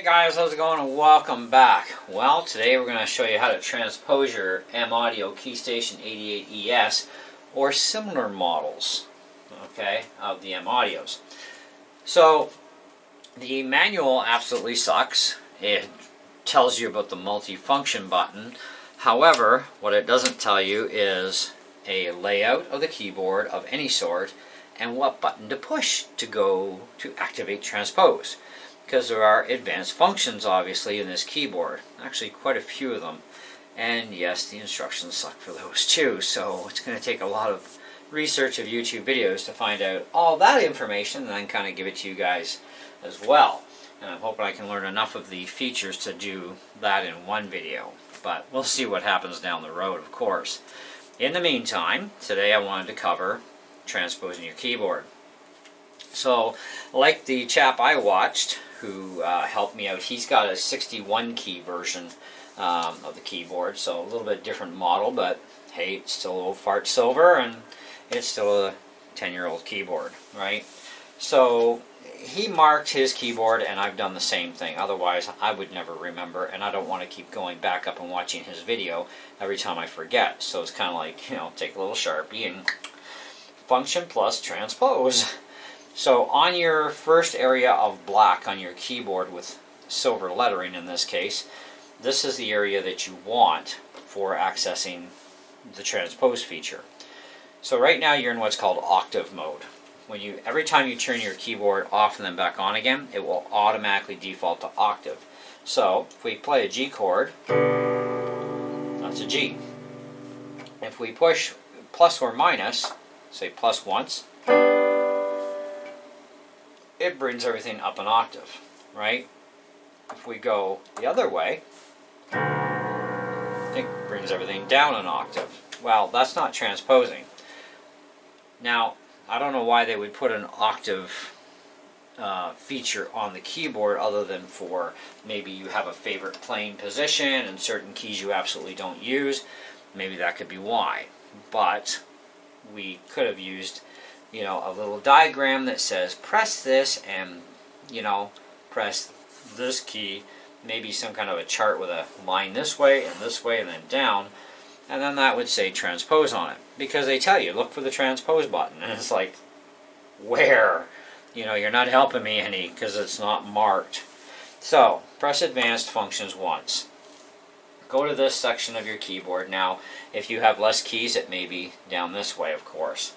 guys, how's it going and welcome back. Well, today we're going to show you how to transpose your M Audio Keystation 88ES or similar models, okay, of the M Audios. So the manual absolutely sucks. It tells you about the multi-function button. However, what it doesn't tell you is a layout of the keyboard of any sort and what button to push to activate transpose. Because there are advanced functions obviously in this keyboard, actually quite a few of them, and yes, the instructions suck for those too, so it's going to take a lot of research of YouTube videos to find out all that information and then kind of give it to you guys as well. And I'm hoping I can learn enough of the features to do that in one video, but we'll see what happens down the road, of course. In the meantime, today I wanted to cover transposing your keyboard. So, like the chap I watched who helped me out, he's got a 61 key version of the keyboard, so a little bit different model, but hey, it's still old fart silver and it's still a 10-year-old keyboard, right? So he marked his keyboard and I've done the same thing, otherwise I would never remember, and I don't want to keep going back up and watching his video every time I forget. So it's kind of like, take a little Sharpie and function plus transpose. So on your first area of black on your keyboard with silver lettering in this case, this is the area that you want for accessing the transpose feature. So right now you're in what's called octave mode. Every time you turn your keyboard off and then back on again, it will automatically default to octave. So if we play a G chord, that's a G. If we push plus or minus, say plus once, it brings everything up an octave, right? If we go the other way, it brings everything down an octave. Well, that's not transposing. Now, I don't know why they would put an octave feature on the keyboard other than for maybe you have a favorite playing position and certain keys you absolutely don't use. Maybe that could be why. But we could have used a little diagram that says press this and press this key, maybe some kind of a chart with a line this way and then down, and then that would say transpose on it, because they tell you look for the transpose button, and it's like, where? You're not helping me any because it's not marked. So press advanced functions once, go to this section of your keyboard. Now if you have less keys, it may be down this way, of course.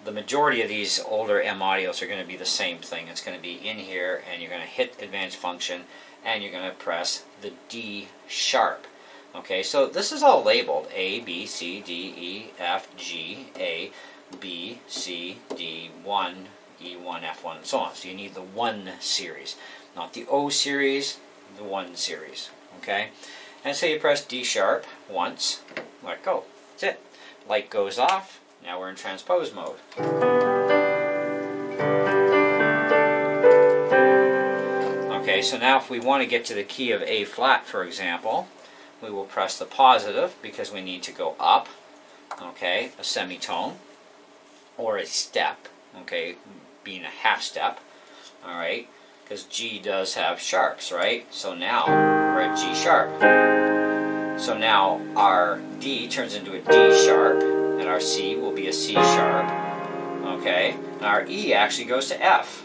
The majority of these older M Audios are going to be the same thing. It's going to be in here, and you're going to hit advanced function, and you're going to press the D sharp. Okay, so this is all labeled A, B, C, D, E, F, G, A, B, C, D, 1, E1, F1, and so on. So you need the 1 series, not the O series, the 1 series. Okay, and so you press D sharp once, let go. That's it. Light goes off. Now we're in transpose mode. Okay, so now if we want to get to the key of A flat, for example, we will press the positive because we need to go up, okay, a semitone, or a step, okay, being a half step, alright, because G does have sharps, right? So now we're at G sharp. So now our D turns into a D sharp, and our C will be a C sharp, okay? And our E actually goes to F.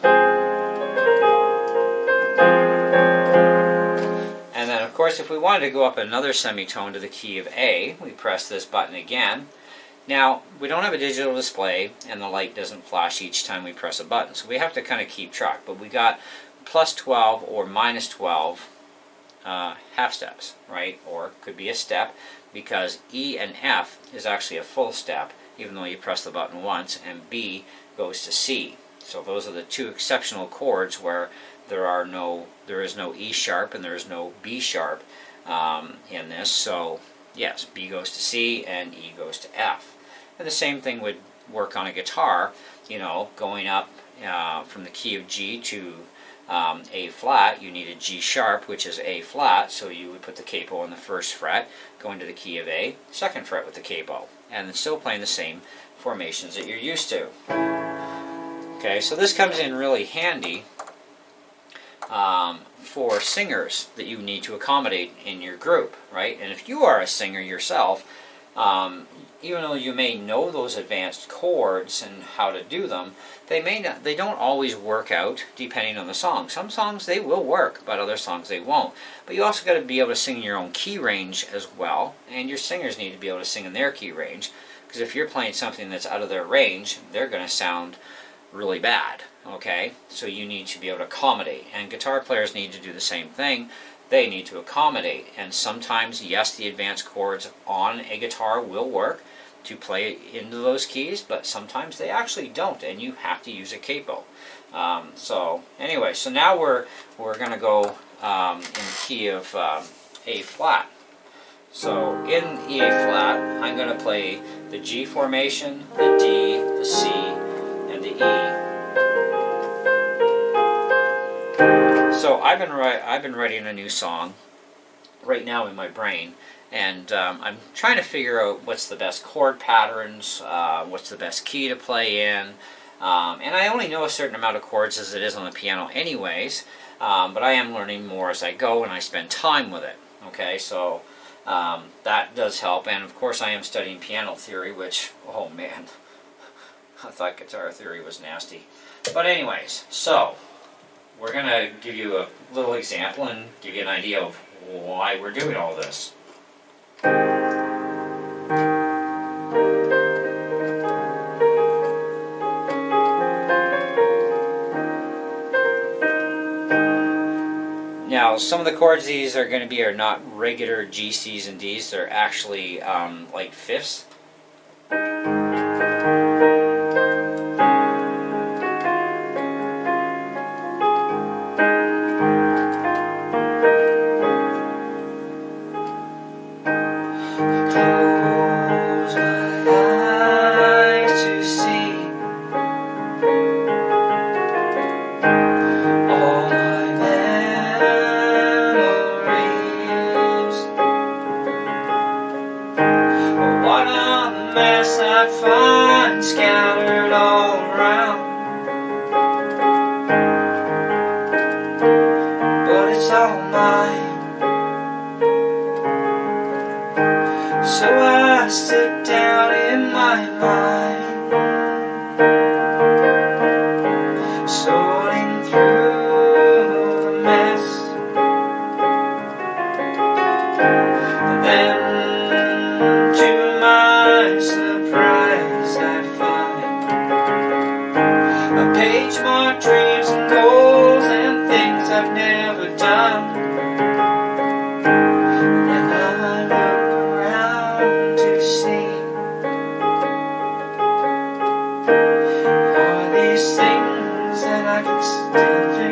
And then, of course, if we wanted to go up another semitone to the key of A, we press this button again. Now, we don't have a digital display, and the light doesn't flash each time we press a button, so we have to kind of keep track. But we got plus 12 or minus 12 half steps, right? Or it could be a step, because E and F is actually a full step, even though you press the button once, and B goes to C. So those are the two exceptional chords where there is no E sharp and there is no B sharp in this. So yes, B goes to C and E goes to F. And the same thing would work on a guitar, going up from the key of G to A flat, you need a G sharp, which is A flat, so you would put the capo on the first fret, go into the key of A, second fret with the capo, and it's still playing the same formations that you're used to. Okay, so this comes in really handy for singers that you need to accommodate in your group, right? And if you are a singer yourself, even though you may know those advanced chords and how to do them, they don't always work out depending on the song. Some songs they will work, but other songs they won't. But you also got to be able to sing in your own key range as well, and your singers need to be able to sing in their key range, because if you're playing something that's out of their range, they're going to sound really bad. Okay, so you need to be able to accommodate, and guitar players need to do the same thing. They need to accommodate, and sometimes, yes, the advanced chords on a guitar will work to play into those keys, but sometimes they actually don't, and you have to use a capo. So anyway, so now we're going to go in the key of A flat. So in E A flat, I'm going to play the G formation, the D, the C, and the E. So I've been writing a new song right now in my brain, and I'm trying to figure out what's the best chord patterns, what's the best key to play in, and I only know a certain amount of chords as it is on the piano anyways, but I am learning more as I go and I spend time with it. Okay, so that does help, and of course I am studying piano theory, which, oh man, I thought guitar theory was nasty. But anyways, so we're going to give you a little example and give you an idea of why we're doing all this. Now, some of the chords these are going to be are not regular G, C's, and D's. They're actually like fifths. I find scattered all around, but it's all mine. So I sit down in my mind, sorting through the mess, and then to my surprise I find a page marked dreams and goals and things I've never done. And I look around to see, are these things that I can still do?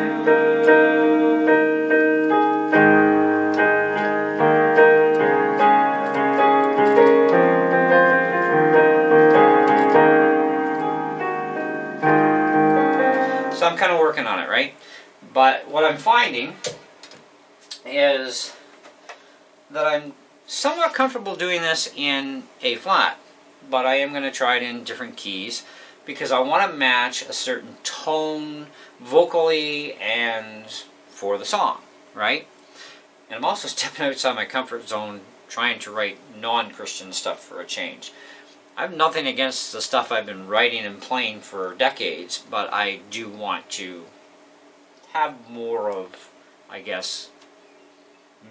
So I'm kind of working on it, right? But what I'm finding is that I'm somewhat comfortable doing this in A flat, but I am going to try it in different keys because I want to match a certain tone vocally and for the song, right? And I'm also stepping outside my comfort zone trying to write non-Christian stuff for a change. I have nothing against the stuff I've been writing and playing for decades, but I do want to have more of, I guess,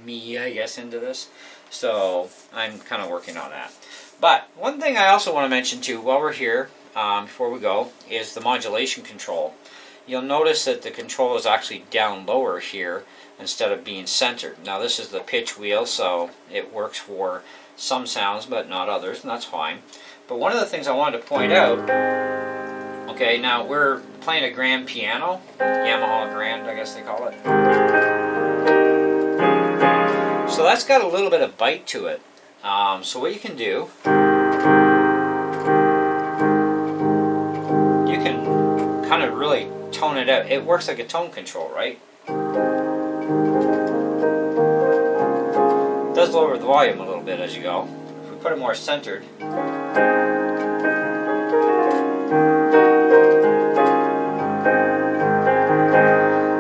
me, into this. So I'm kind of working on that. But one thing I also want to mention too, while we're here, before we go, is the modulation control. You'll notice that the control is actually down lower here instead of being centered. Now this is the pitch wheel, so it works for some sounds but not others, and that's fine. But one of the things I wanted to point out, okay, now we're playing a grand piano, Yamaha Grand, I guess they call it. So that's got a little bit of bite to it. So what you can do, you can kind of really tone it out. It works like a tone control, right? It does lower the volume a little bit as you go. If we put it more centered,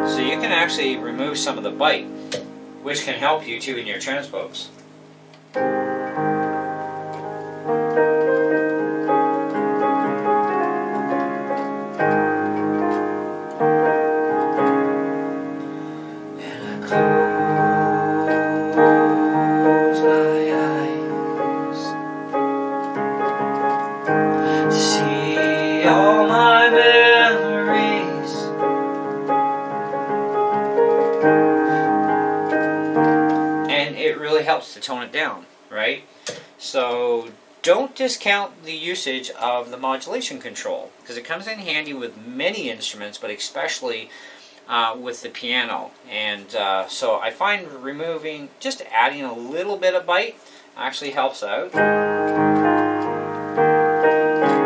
so you can actually remove some of the bite, which can help you too in your transpose. All my memories, and it really helps to tone it down, right? So don't discount the usage of the modulation control, because it comes in handy with many instruments, but especially with the piano. And so I find removing, just adding a little bit of bite actually helps out.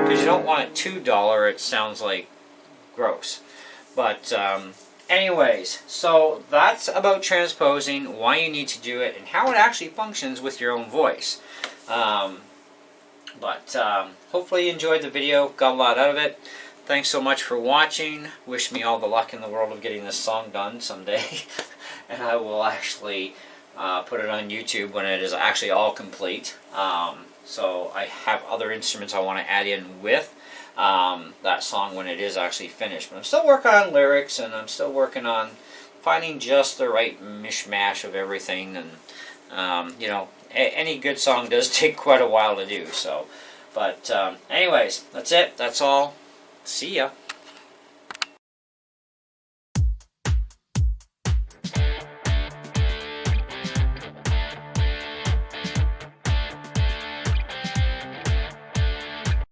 Because you don't want it too dull or it sounds like gross. But anyways, so that's about transposing, why you need to do it, and how it actually functions with your own voice. Hopefully you enjoyed the video, got a lot out of it. Thanks so much for watching. Wish me all the luck in the world of getting this song done someday. And I will actually put it on YouTube when it is actually all complete. So I have other instruments I want to add in with that song when it is actually finished. But I'm still working on lyrics, and I'm still working on finding just the right mishmash of everything. And you know, any good song does take quite a while to do. So, but anyways, that's it. That's all. See ya.